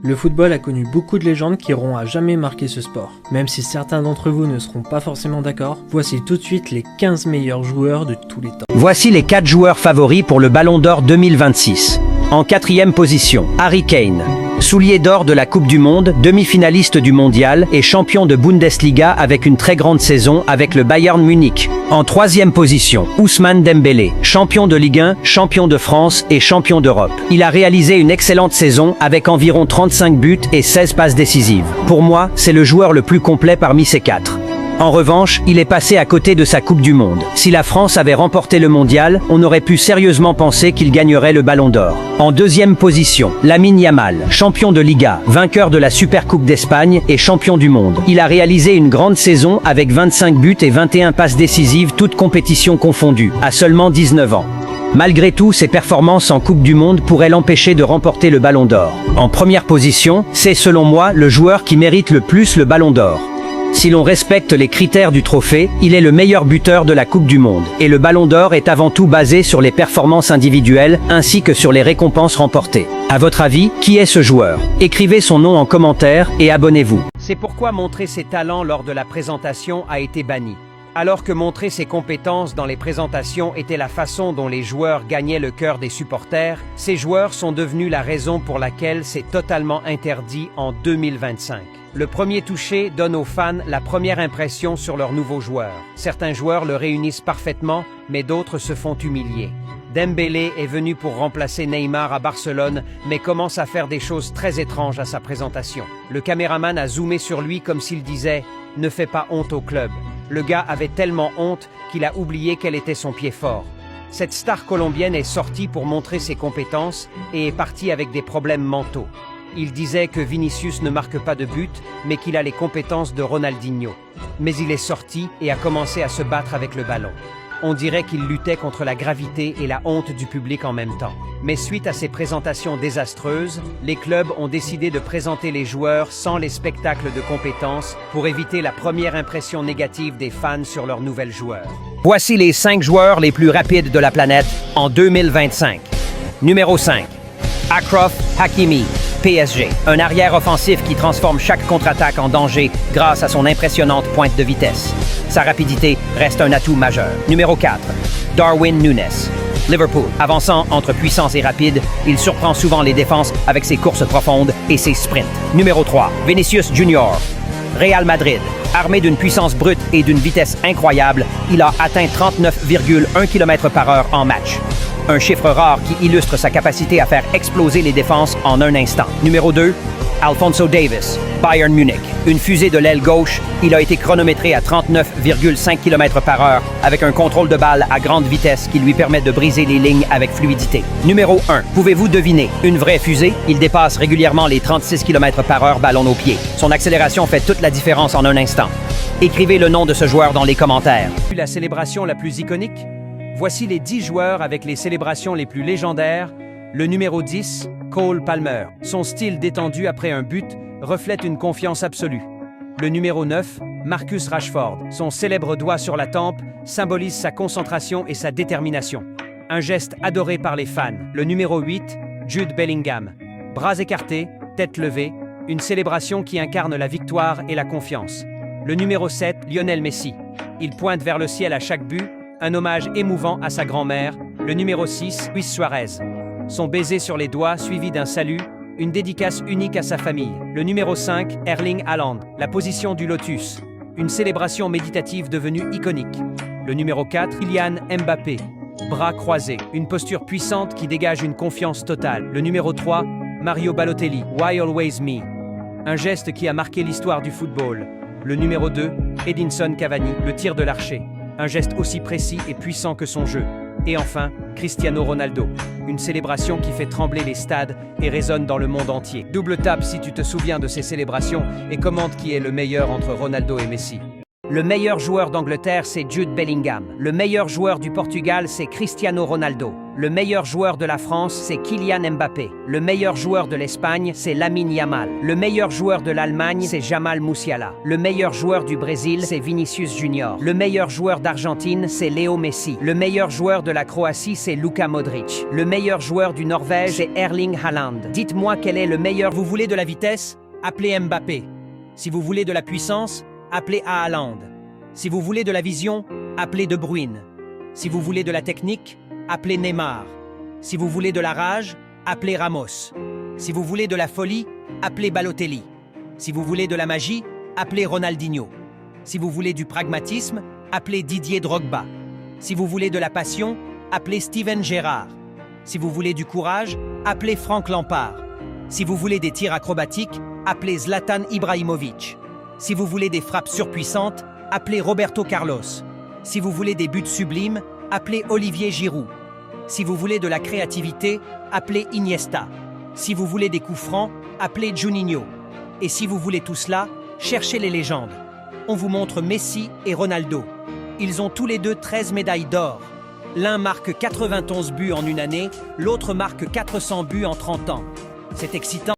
Le football a connu beaucoup de légendes qui auront à jamais marqué ce sport. Même si certains d'entre vous ne seront pas forcément d'accord, voici tout de suite les 15 meilleurs joueurs de tous les temps. Voici les 4 joueurs favoris pour le Ballon d'Or 2026. En 4e position, Harry Kane. Soulier d'or de la Coupe du Monde, demi-finaliste du Mondial et champion de Bundesliga avec une très grande saison avec le Bayern Munich. En 3e position, Ousmane Dembélé, champion de Ligue 1, champion de France et champion d'Europe. Il a réalisé une excellente saison avec environ 35 buts et 16 passes décisives. Pour moi, c'est le joueur le plus complet parmi ces 4. En revanche, il est passé à côté de sa Coupe du Monde. Si la France avait remporté le Mondial, on aurait pu sérieusement penser qu'il gagnerait le Ballon d'Or. En 2e position, Lamine Yamal, champion de Liga, vainqueur de la Supercoupe d'Espagne et champion du monde. Il a réalisé une grande saison avec 25 buts et 21 passes décisives, toutes compétitions confondues, à seulement 19 ans. Malgré tout, ses performances en Coupe du Monde pourraient l'empêcher de remporter le Ballon d'Or. En première position, c'est selon moi le joueur qui mérite le plus le Ballon d'Or. Si l'on respecte les critères du trophée, il est le meilleur buteur de la Coupe du Monde. Et le Ballon d'Or est avant tout basé sur les performances individuelles ainsi que sur les récompenses remportées. À votre avis, qui est ce joueur? Écrivez son nom en commentaire et abonnez-vous. C'est pourquoi montrer ses talents lors de la présentation a été banni. Alors que montrer ses compétences dans les présentations était la façon dont les joueurs gagnaient le cœur des supporters, ces joueurs sont devenus la raison pour laquelle c'est totalement interdit en 2025. Le premier touché donne aux fans la première impression sur leur nouveau joueur. Certains joueurs le réunissent parfaitement, mais d'autres se font humilier. Dembélé est venu pour remplacer Neymar à Barcelone, mais commence à faire des choses très étranges à sa présentation. Le caméraman a zoomé sur lui comme s'il disait « Ne fais pas honte au club ». Le gars avait tellement honte qu'il a oublié quel était son pied fort. Cette star colombienne est sortie pour montrer ses compétences et est partie avec des problèmes mentaux. Il disait que Vinicius ne marque pas de but, mais qu'il a les compétences de Ronaldinho. Mais il est sorti et a commencé à se battre avec le ballon. On dirait qu'il luttait contre la gravité et la honte du public en même temps. Mais suite à ces présentations désastreuses, les clubs ont décidé de présenter les joueurs sans les spectacles de compétences pour éviter la première impression négative des fans sur leurs nouvelles joueurs. Voici les 5 joueurs les plus rapides de la planète en 2025. Numéro 5. Achraf Hakimi, PSG. Un arrière offensif qui transforme chaque contre-attaque en danger grâce à son impressionnante pointe de vitesse. Sa rapidité reste un atout majeur. Numéro 4. Darwin Núñez, Liverpool. Avançant entre puissance et rapide, il surprend souvent les défenses avec ses courses profondes et ses sprints. Numéro 3. Vinicius Junior, Real Madrid. Armé d'une puissance brute et d'une vitesse incroyable, il a atteint 39,1 km/h en match. Un chiffre rare qui illustre sa capacité à faire exploser les défenses en un instant. Numéro 2, Alphonso Davies, Bayern Munich. Une fusée de l'aile gauche, il a été chronométré à 39,5 km/h avec un contrôle de balle à grande vitesse qui lui permet de briser les lignes avec fluidité. Numéro 1, pouvez-vous deviner? Une vraie fusée, il dépasse régulièrement les 36 km/h ballon au pied. Son accélération fait toute la différence en un instant. Écrivez le nom de ce joueur dans les commentaires. La célébration la plus iconique? Voici les 10 joueurs avec les célébrations les plus légendaires. Le numéro 10, Cole Palmer. Son style détendu après un but reflète une confiance absolue. Le numéro 9, Marcus Rashford. Son célèbre doigt sur la tempe symbolise sa concentration et sa détermination. Un geste adoré par les fans. Le numéro 8, Jude Bellingham. Bras écartés, tête levée, une célébration qui incarne la victoire et la confiance. Le numéro 7, Lionel Messi. Il pointe vers le ciel à chaque but, un hommage émouvant à sa grand-mère. Le numéro 6, Luis Suarez. Son baiser sur les doigts suivi d'un salut, une dédicace unique à sa famille. Le numéro 5, Erling Haaland. La position du lotus. Une célébration méditative devenue iconique. Le numéro 4, Kylian Mbappé. Bras croisés. Une posture puissante qui dégage une confiance totale. Le numéro 3, Mario Balotelli. Why Always Me. Un geste qui a marqué l'histoire du football. Le numéro 2, Edinson Cavani. Le tir de l'archer. Un geste aussi précis et puissant que son jeu. Et enfin, Cristiano Ronaldo. Une célébration qui fait trembler les stades et résonne dans le monde entier. Double tape si tu te souviens de ces célébrations et commente qui est le meilleur entre Ronaldo et Messi. Le meilleur joueur d'Angleterre, c'est Jude Bellingham. Le meilleur joueur du Portugal, c'est Cristiano Ronaldo. Le meilleur joueur de la France, c'est Kylian Mbappé. Le meilleur joueur de l'Espagne, c'est Lamine Yamal. Le meilleur joueur de l'Allemagne, c'est Jamal Musiala. Le meilleur joueur du Brésil, c'est Vinicius Junior. Le meilleur joueur d'Argentine, c'est Léo Messi. Le meilleur joueur de la Croatie, c'est Luka Modric. Le meilleur joueur du Norvège, c'est Erling Haaland. Dites-moi quel est le meilleur. Vous voulez de la vitesse? Appelez Mbappé. Si vous voulez de la puissance, appelez Haaland. Si vous voulez de la vision, appelez De Bruyne. Si vous voulez de la technique, appelez Neymar. Si vous voulez de la rage, appelez Ramos. Si vous voulez de la folie, appelez Balotelli. Si vous voulez de la magie, appelez Ronaldinho. Si vous voulez du pragmatisme, appelez Didier Drogba. Si vous voulez de la passion, appelez Steven Gerrard. Si vous voulez du courage, appelez Frank Lampard. Si vous voulez des tirs acrobatiques, appelez Zlatan Ibrahimovic. Si vous voulez des frappes surpuissantes, appelez Roberto Carlos. Si vous voulez des buts sublimes, appelez Olivier Giroud. Si vous voulez de la créativité, appelez Iniesta. Si vous voulez des coups francs, appelez Juninho. Et si vous voulez tout cela, cherchez les légendes. On vous montre Messi et Ronaldo. Ils ont tous les deux 13 médailles d'or. L'un marque 91 buts en une année, l'autre marque 400 buts en 30 ans. C'est excitant.